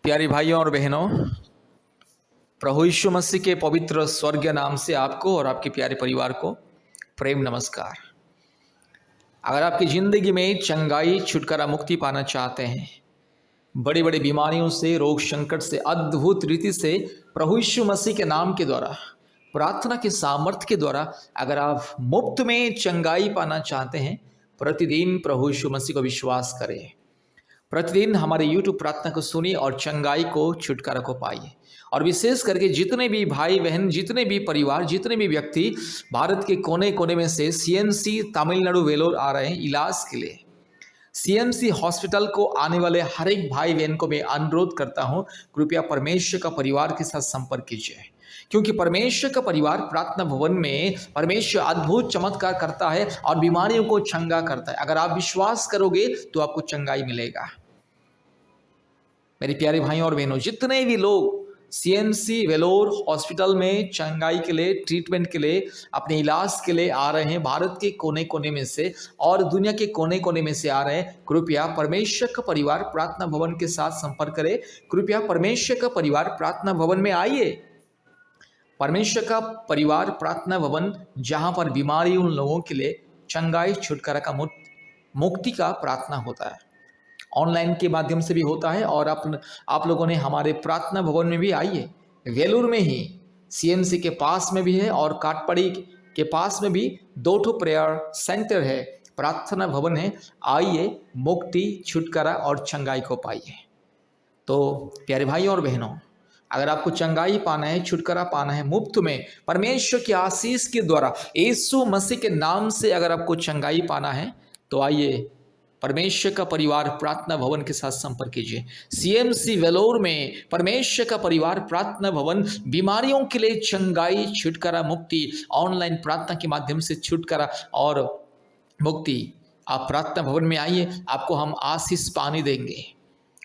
प्यारे भाइयों और बहनों, प्रभु यीशु मसीह के पवित्र स्वर्गीय नाम से आपको और आपके प्यारे परिवार को प्रेम नमस्कार। अगर आपकी ज़िंदगी में चंगाई, छुटकारा, मुक्ति पाना चाहते हैं, बड़ी बड़ी बीमारियों से, रोग संकट से अद्भुत रीति से प्रभु यीशु मसीह के नाम के द्वारा, प्रार्थना के सामर्थ्य के द्वारा अगर आप मुफ्त में चंगाई पाना चाहते हैं, प्रतिदिन प्रभु यीशु मसीह को विश्वास करें। प्रतिदिन हमारे YouTube प्रार्थना को सुनिए और चंगाई को, छुटकारा को पाइए। और विशेष करके जितने भी भाई बहन, जितने भी परिवार, जितने भी व्यक्ति भारत के कोने कोने में से CMC तमिलनाडु वेलोर आ रहे हैं इलाज के लिए, CMC हॉस्पिटल को आने वाले हर एक भाई बहन को मैं अनुरोध करता हूं, कृपया परमेश्वर का परिवार के साथ संपर्क कीजिए, क्योंकि परमेश्वर का परिवार प्रार्थना भवन में परमेश्वर अद्भुत चमत्कार करता है और बीमारियों को चंगा करता है। अगर आप विश्वास करोगे तो आपको चंगाई मिलेगा। मेरे प्यारे भाइयों और बहनों, जितने भी लोग CMC वेलोर हॉस्पिटल में चंगाई के लिए, ट्रीटमेंट के लिए, अपने इलाज के लिए आ रहे हैं, भारत के कोने कोने में से और दुनिया के कोने कोने में से आ रहे हैं, कृपया परमेश्वर का परिवार प्रार्थना भवन के साथ संपर्क करें। कृपया परमेश्वर का परिवार प्रार्थना भवन में आइए। परमेश्वर का परिवार प्रार्थना भवन, जहां पर बीमारी उन लोगों के लिए चंगाई, छुटकारा का, मुक्ति का प्रार्थना होता है। ऑनलाइन के माध्यम से भी होता है और आप लोगों ने हमारे प्रार्थना भवन में भी आइए। वेलूर में ही CMC के पास में भी है और काटपड़ी के पास में भी 2 प्रेयर सेंटर है, प्रार्थना भवन है। आइए, मुक्ति, छुटकारा और चंगाई को पाइए। तो प्यारे भाइयों और बहनों, अगर आपको चंगाई पाना है, छुटकारा पाना है मुफ्त में, परमेश्वर की आशीष के द्वारा, यीशु मसीह के नाम से अगर आपको चंगाई पाना है, तो आइए परमेश्वर का परिवार प्रार्थना भवन के साथ संपर्क कीजिए। CMC वेलोर में परमेश्वर का परिवार प्रार्थना भवन बीमारियों के लिए चंगाई, छुटकारा, मुक्ति, ऑनलाइन प्रार्थना के माध्यम से छुटकारा और मुक्ति। आप प्रार्थना भवन में आइए, आपको हम आशीष पानी देंगे,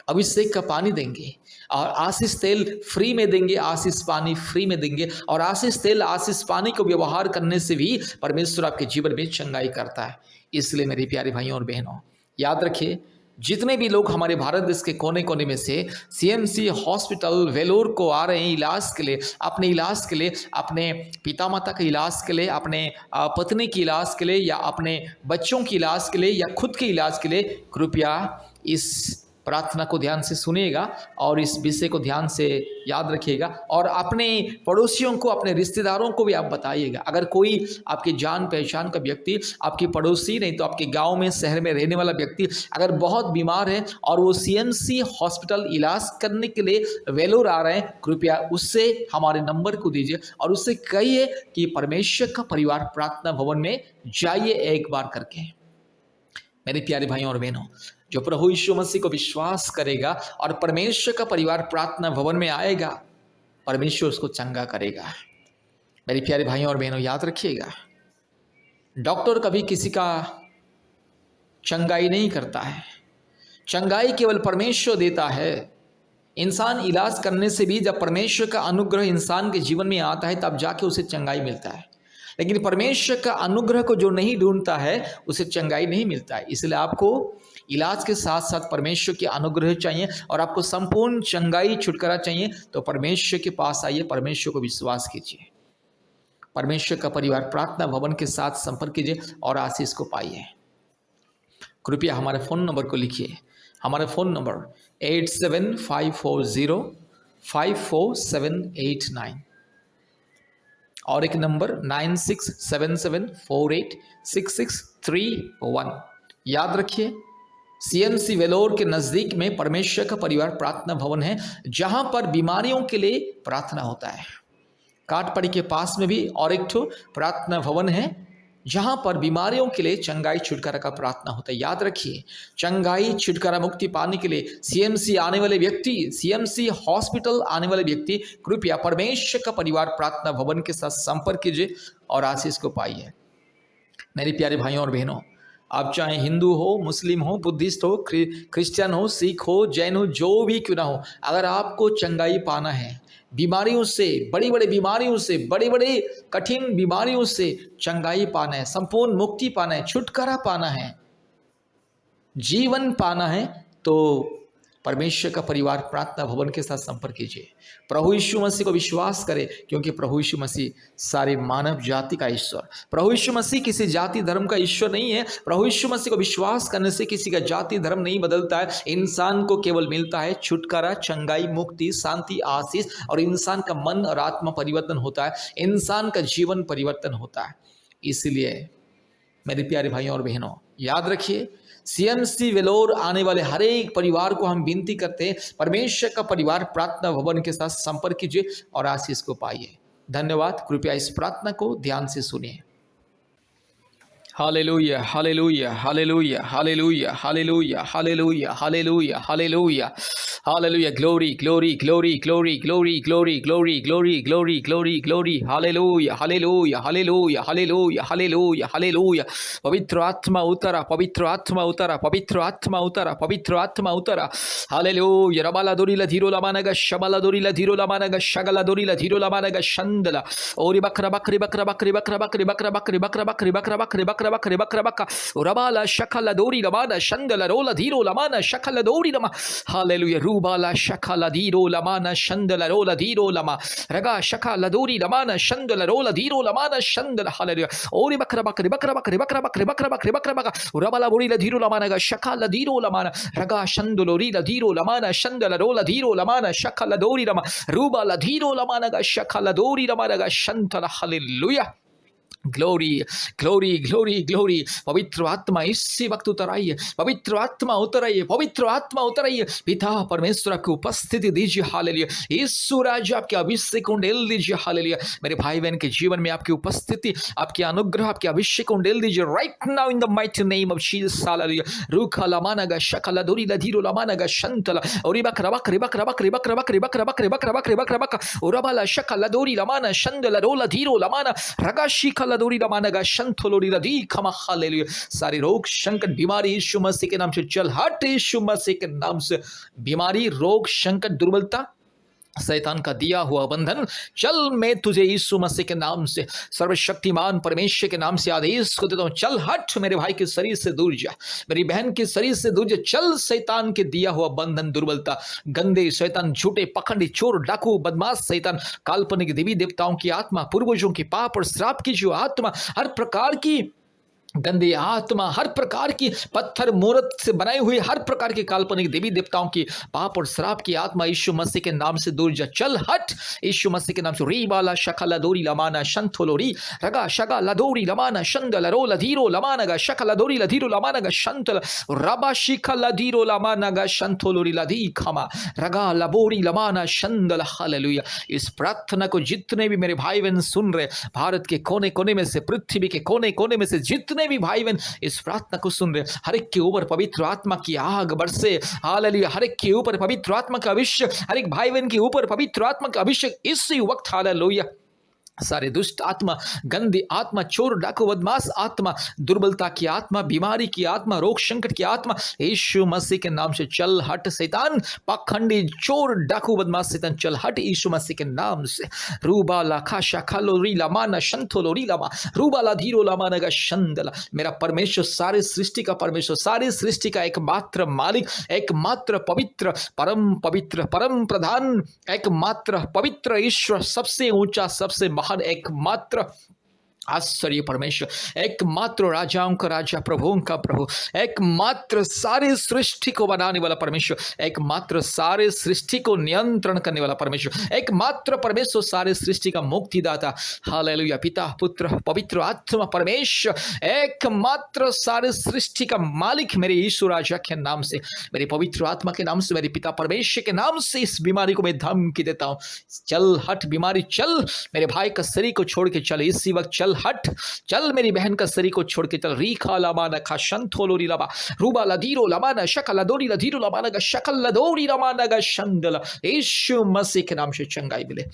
अभिषेक का पानी देंगे और आशीष तेल फ्री में देंगे, आशीष पानी फ्री में देंगे। और आशीष तेल, आशीष पानी को व्यवहार करने से भी परमेश्वर आपके जीवन में चंगाई करता है। इसलिए मेरे प्यारे भाइयों और बहनों, याद रखिए, जितने भी लोग हमारे भारत देश के कोने कोने में से CMC हॉस्पिटल वेलोर को आ रहे हैं इलाज के लिए, अपने इलाज के लिए, अपने पिता माता के इलाज के लिए, अपने पत्नी के इलाज के लिए, या अपने बच्चों के इलाज के लिए, या खुद के इलाज के लिए, कृपया इस प्रार्थना को ध्यान से सुनिएगा और इस विषय को ध्यान से याद रखिएगा और अपने पड़ोसियों को, अपने रिश्तेदारों को भी आप बताइएगा। अगर कोई आपके जान पहचान का व्यक्ति, आपकी पड़ोसी नहीं तो आपके गांव में, शहर में रहने वाला व्यक्ति अगर बहुत बीमार है और वो CMC हॉस्पिटल इलाज करने के लिए वेलोर आ रहे हैं, कृपया उससे हमारे नंबर को दीजिए और उससे कहिए कि परमेश्वर का परिवार प्रार्थना भवन में जाइए एक बार करके। मेरे प्यारे भाइयों और बहनों, जो प्रभु यीशु मसीह को विश्वास करेगा और परमेश्वर का परिवार प्रार्थना भवन में आएगा, परमेश्वर उसको चंगा करेगा। मेरे प्यारे भाइयों और बहनों, याद रखिएगा, डॉक्टर कभी किसी का चंगाई नहीं करता है, चंगाई केवल परमेश्वर देता है। इंसान इलाज करने से भी जब परमेश्वर का अनुग्रह इंसान के जीवन में आता है, तब जाके उसे चंगाई मिलता है। लेकिन परमेश्वर का अनुग्रह को जो नहीं ढूंढता है, उसे चंगाई नहीं मिलता है। इसलिए आपको इलाज के साथ साथ परमेश्वर के अनुग्रह चाहिए और आपको संपूर्ण चंगाई, छुटकारा चाहिए, तो परमेश्वर के पास आइए, परमेश्वर को विश्वास कीजिए, परमेश्वर का परिवार प्रार्थना भवन के साथ संपर्क कीजिए और आशीष को पाइए। कृपया हमारे फ़ोन नंबर को लिखिए। हमारा फ़ोन नंबर 8754054789 और एक नंबर 9677486631। याद रखिए, CMC वेलोर के नज़दीक में परमेश्वर का परिवार प्रार्थना भवन है, जहां पर बीमारियों के लिए प्रार्थना होता है। काटपड़ी के पास में भी और एक प्रार्थना भवन है, जहां पर बीमारियों के लिए चंगाई, छुटकारा का प्रार्थना होता है। याद रखिए, चंगाई, छुटकारा, मुक्ति पाने के लिए CMC आने वाले व्यक्ति, CMC हॉस्पिटल आने वाले व्यक्ति, कृपया परमेश्वर का परिवार प्रार्थना भवन के साथ संपर्क कीजिए और आशीष को पाइए। मेरे प्यारे भाइयों और बहनों, आप चाहे हिंदू हो, मुस्लिम हो, बुद्धिस्ट हो, क्रिश्चियन हो, सिख हो, जैन हो, जो भी क्यों ना हो, अगर आपको चंगाई पाना है, बीमारियों से, बड़ी बड़ी बीमारियों से, बड़ी बड़ी कठिन बीमारियों से चंगाई पाना है, संपूर्ण मुक्ति पाना है, छुटकारा पाना है, जीवन पाना है, तो परमेश्वर का परिवार प्रार्थना भवन के साथ संपर्क कीजिए। प्रभु यीशु मसीह को विश्वास करें, क्योंकि प्रभु यीशु मसीह सारे मानव जाति का ईश्वर। प्रभु यीशु मसीह किसी जाति धर्म का ईश्वर नहीं है। प्रभु यीशु मसीह को विश्वास करने से किसी का जाति धर्म नहीं बदलता है। इंसान को केवल मिलता है छुटकारा, चंगाई, मुक्ति, शांति, आशीष, और इंसान का मन और आत्मा परिवर्तन होता है, इंसान का जीवन परिवर्तन होता है। इसलिए मेरे प्यारे भाइयों और बहनों, याद रखिए, सीएमसी वेलोर आने वाले हर एक परिवार को हम विनती करते हैं, परमेश्वर का परिवार प्रार्थना भवन के साथ संपर्क कीजिए और आशीष को पाइए। धन्यवाद। कृपया इस प्रार्थना को ध्यान से सुनिए। Hallelujah, hallelujah, hallelujah, hallelujah, hallelujah, hallelujah, hallelujah, hallelujah, hallelujah. Glory, glory, glory, glory, glory, glory, glory, glory, glory, glory, glory. Hallelujah, hallelujah, hallelujah, hallelujah, hallelujah, hallelujah. पवित्र आत्मा उतरा, पवित्र आत्मा उतरा, पवित्र आत्मा उतरा, पवित्र आत्मा उतरा। हालेलुया। रबाला दोरीला धीरो लमानगा, शबाला दोरीला धीरो लमानगा, शगला दोरीला धीरो लमानगा, शंदला ओरी बकरा बकरी बकरा बकरी बकरा बकरी बकरा बकरी बकरा बकरी बकरा बकरी बकरा बकरी बकरा बका रबाला शकला दोरी लमाना शंदला रोला धीरो लमाना शकला दोरी लमा। हालेलुया। रूबाला शकला धीरो लमाना शंदला रोला धीरो लमा रगा शकला दोरी लमाना शंदला रोला धीरो लमाना शंदला। हालेलुया। ओरी बकरा बकरी बकरा बकरी बकरा बकरी बकरा बकरी बकरा बका रबाला बोरी धीरो लमाना गा शकला धीरो लमाना रगा शंदलोरी धीरो लमाना शंदला रोला धीरो लमाना शकला दोरी लमा रूबाला धीरो लमाना गा शकला दोरी लमाना गा शंतला। Hallelujah. Glory, glory, glory, glory. पवित्र आत्मा इसी वक्त उतर आइए, पवित्र आत्मा उतर आइए, पवित्र आत्मा उतर आइए। पिता परमेश्वर आपकी उपस्थिति दीजिए। हालेलुया। यीशु राजा आपके अभिषेक उंडेल दीजिए। हालेलुया। मेरे भाई बहन के जीवन में आपकी उपस्थिति, आपके अनुग्रह, आपके अभिषेक उंडेल दीजिए right now in the mighty name of Jesus. Hallelujah. रूखा लमानगा शकला दोरी लधीरो लमानगा शंतला ओरी बकरा बकरी बकरा बकरी बकरा बकरी बकरा बकरी बकरा बकरी बकरा बका ओरबाला शकला दोरी लमाना शंदला रोला धीरो लमाना रगाशी दोरी लमानगा शंथोलोरी लदी खमा। हालेलुया। सारे रोग संकट बीमारी यीशु मसीह के नाम से चल हट, यीशु मसीह के नाम से बीमारी, रोग, संकट, दुर्बलता, शैतान का दिया हुआ बंधन चल, मैं तुझे यीशु मसीह के नाम से, सर्वशक्तिमान परमेश्वर के नाम से आदेश को देता हूं। चल हट, मेरे भाई के शरीर से दूर जा, मेरी बहन के शरीर से दूर जा। चल, शैतान के दिया हुआ बंधन, दुर्बलता, गंदे शैतान, झूठे पखंडी, चोर, डाकू, बदमाश शैतान, काल्पनिक देवी देवताओं की आत्मा, पूर्वजों की पाप और श्राप की जो आत्मा, हर प्रकार की गंदी आत्मा, हर प्रकार की पत्थर मूर्त से बनाई हुई हर प्रकार की काल्पनिक देवी देवताओं की पाप और श्राप की आत्मा यीशु मसीह के नाम से दूर जा। चल हट, यीशु मसीह के नाम से। री बाला शकला दोरी लमाना शंथोलोरी रगा शगा लदोरी लमाना शंदल रो लधीरो लमानगा शकला दोरी लधीरो लमानगा शंतल रबा शिखा लधीरो लमानगा शंथोलोरी लधी खमा रगा लबोरी लमाना शंदल। हालेलुया। इस प्रार्थना को जितने भी मेरे भाई बहन सुन रहे, भारत के कोने कोने में से, पृथ्वी के कोने कोने में से जितने भी भाई बहन इस प्रार्थना को सुन रहे, हर एक के ऊपर पवित्र आत्मा की आग बरसे। हालेलुया। हर एक के ऊपर पवित्र आत्मा का अभिषेक, हर एक भाई बहन के ऊपर पवित्र आत्मा का अभिषेक इसी वक्त। हालेलुया। सारे दुष्ट आत्मा, गंदी आत्मा, चोर, डाकू, बदमाश आत्मा, दुर्बलता की आत्मा, बीमारी की आत्मा, रोग संकट की आत्मा, यीशु मसीह के नाम से चल हट। शैतान, पाखंडी, चोर, डाकू, बदमाश शैतान, चल हट यीशु मसीह के नाम से। रूबा लाखा शाखा लोरी लामाना शंथो लोरी लामा रूबा ला धीरो लामा नगा शंदला। मेरा परमेश्वर, सारे सृष्टि का परमेश्वर, सारे सृष्टि का एकमात्र मालिक, एकमात्र पवित्र, परम प्रधान, एकमात्र पवित्र ईश्वर, सबसे ऊंचा, सबसे महान, एकमात्र आश्चर्य परमेश्वर, एकमात्र राजाओं का राजा, प्रभुओं का प्रभु, एकमात्र सारे सृष्टि को बनाने वाला परमेश्वर, एकमात्र सारे सृष्टि को नियंत्रण करने वाला परमेश्वर, एकमात्र परमेश्वर, सारे सृष्टि का मुक्तिदाता। हालेलुया। पिता, पुत्र, पवित्र आत्मा परमेश्वर, एकमात्र सारे सृष्टि का मालिक, मेरे यीशु राजा के नाम से, मेरे पवित्र आत्मा के नाम से, मेरे पिता परमेश्वर के नाम से इस बीमारी को मैं धमकी देता हूं। चल हट बीमारी, चल मेरे भाई का शरीर को छोड़ के चल इसी वक्त। चल हट, चल मेरी बहन का शरीर को छोड़ के चल। रीखा लामाना खा शंथोलोरी लामा रूबा लधीरो लामाना शकल लदोरी लधीरो लामाना गा शकल लदोरी लामाना गा शंदला। यीशु मसीह के नाम से चंगाई मिले।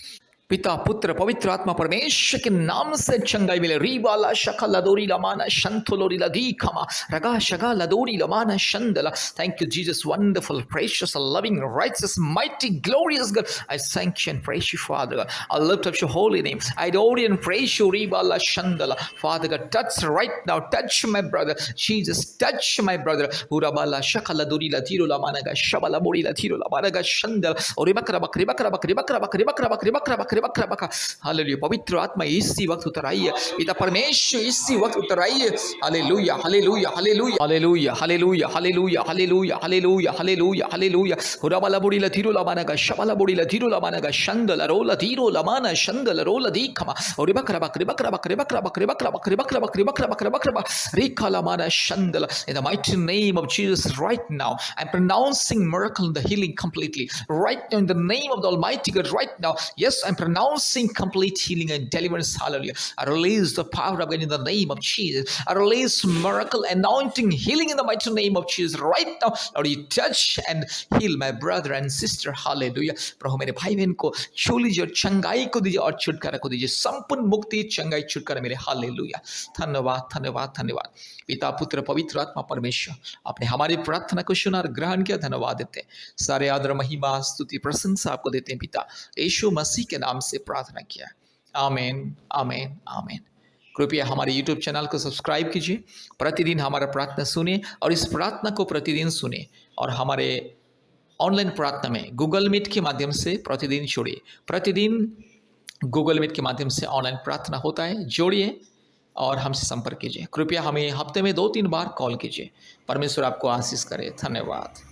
पिता पुत्र पवित्र आत्मा परमेश्वर के नाम से चंगाई मिले। रीबाला शका लदोरी लमाना शंथोलोरी लदी खमा रगा शगा लदोरी लमाना शंदला। Thank you, Jesus, wonderful, precious, loving, righteous, mighty, glorious God. I thank you and praise you, Father God. I lift up your holy name. I adore you and praise you, Ribala Shandala. Father God, touch right now, touch my brother. Jesus, touch my brother. Urabala shaka laduri la tiro la managa shabala bori la tiro la managa shandala. Oribakra bakri bakra bakri bakra bakri bakra bakri bakra bakri bakra bakra। Hallelujah. पवित्र आत्मा इसी वक्त उतर आई है। पिता परमेश्वर इसी वक्त उतर आई है। Hallelujah hallelujah hallelujah hallelujah hallelujah hallelujah hallelujah hallelujah hallelujah hallelujah. हुराबाला बोड़ी ला थीरो ला मानागा शबाला बोड़ी ला थीरो ला मानागा शंदला रोला थीरो ला माना शंदला रोला दीखमा और बकरा बकरी बकरा बकरी बकरा बकरी बकरा बकरी बकरा बकरी बकरा बकरा बकरा रिका ला माना शंदला। In the mighty name of Jesus, right now I'm pronouncing miracle and the healing completely. Right now, in the name of the Almighty God, right now, yes, I'm pronouncing complete healing and deliverance. Hallelujah. I release the power of God in the name of Jesus. I release miracle, anointing, healing in the mighty name of Jesus. Right now, Lord, you touch and heal my brother and sister. Hallelujah. प्रभु मेरे भाई बहन को छू लीजिए और चंगाई को दीजिए और छुटकारा को दीजिए। संपूर्ण मुक्ति चंगाई छुटकारा मेरे। हालेलुया। धन्यवाद धन्यवाद धन्यवाद। पिता पुत्र पवित्र आत्मा परमेश्वर, आपने हमारी प्रार्थना को सुना और ग्रहण किया। धन्यवाद देते हैं। सारे आदर महिमा स्तुति प्रशंसा आपको देते हैं। पिता यीशु मसीह के नाम से प्रार्थना किया। आमीन आमीन आमीन। कृपया हमारे YouTube चैनल को सब्सक्राइब कीजिए। प्रतिदिन हमारा प्रार्थना सुने और इस प्रार्थना को प्रतिदिन सुने और हमारे ऑनलाइन प्रार्थना में गूगल मीट के माध्यम से प्रतिदिन जोड़िए। प्रतिदिन गूगल मीट के माध्यम से ऑनलाइन प्रार्थना होता है, जोड़िए और हमसे संपर्क कीजिए। कृपया हमें हफ्ते में 2-3 बार कॉल कीजिए। परमेश्वर आपको आशीष करे। धन्यवाद।